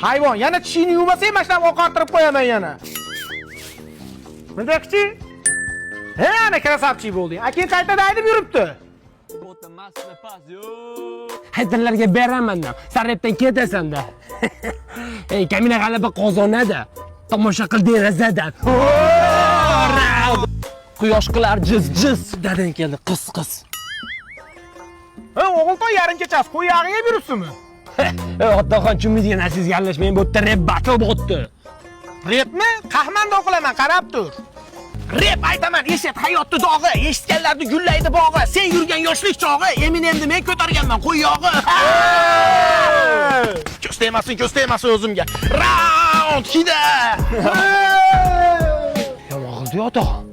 Hayvon, yana tishingni yuvmasang, mashinani oqartirib qo'yaman yana. Bunday-chi? He, ana krasavchik bo'lding. Akin qaytada haydab yuribdi. Haydarlarga beraman-da. Sarrepdan ketasan-da. Ey, kamina g'alaba qozonadi. Tomosha qil derazadan. Quyosh qilar jiz-jiz. Dadang keldi, qiz. Ha, o'g'ilton yarim kechasi qo'y yog'i yeb yuribsizmi? Otaxon chumizga nasizga aralashmang, bu yerda rep battle bo'tdi. Repmi? Qahmanda o'qilaman, qarab tur. Rep aytaman, eshit hayotda dog'i, eshitganlarni gullaydi bog'i. Sen yurgan yoshlik chog'i, Eminemni men ko'targanman qo'y yog'i. Ko'z tegmasin o'zimga. Round hida. Yomon qildi otaxon.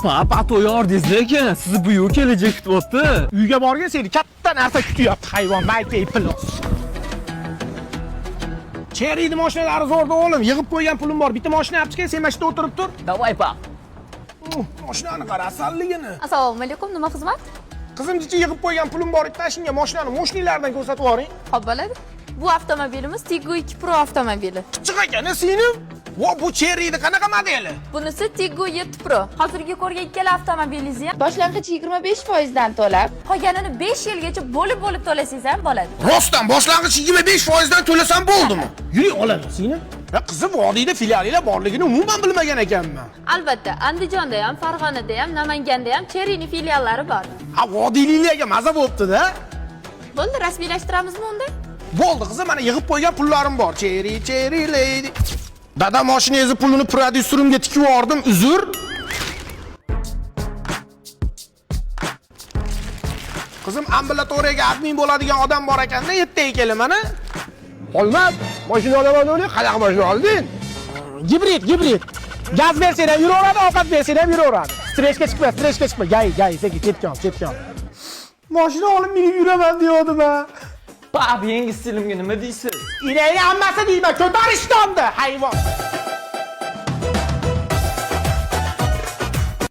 Papa to'yordingiz lekin, sizni buyuk kelajak kutyapti. Uyga borgan seni katta narsa kutyapti hayvon, balki plos. Cheriyni mashinalari zo'rda o'g'lim, yig'ib qo'ygan pulim bor. Bitta mashina olib chiqay, sen mashina o'tirib tur. Davay pa. Mashinani qara, asalligini. Assalomu alaykum, nima xizmat? Qizim jichi yig'ib qo'ygan pulim bor, tashinga mashinani mo'shnilardan ko'rsatib yuboring. Xo'p bo'ladi. Bu avtomobilimiz Tiggo 2 Pro avtomobili. Chiq ekan, singlim. Vo, bu Cherry'ni qanaqa modeli? Bunisi Tiggo 7 Pro. Hozirgi ko'rgan ikkala avtomobilingizni ham Boshlang'ich 25% dan to'lab, qolganini 5 yilgacha bo'lib to'lasangiz ham bo'ladi. Rostdan boshlang'ich 25% dan to'lasam bo'ldimi? Yuring olaman, singlim. Ya qizim, vodiyda filiallar borligini umuman bilmagan ekanman. Albatta, Andijonda ham, Farg'onada ham, Namanganda ham Cherry'ning filiallari bor. Ha, vodiyliklarga maza bo'pti-da. Bo'ldi, rasmiylashtiramizmi unda? Bo'ldi qizim, mana yig'ib qo'ygan pullarim bor. Cherry lady. Dada mashinangizni pulini prodyuserimga tikib yubordim, uzr. Qizim, ambulatoriyaga admin bo'ladigan odam bor ekanda, yetdagi kelim mana. Olmab, mashina olaman o'ylayman, qanaqa mashina olding? Gibrid. Gaz bersang ham yuraveradi, ovqat bersang ham yuraveradi. Stressga chiqma. Gay, sekin ketgan. Mashina olib minib yuraman deyodim-a. Pap, yangi stilimga nima deysiz? Inayni hammasi deyman, ko'tarishdi, hayvon.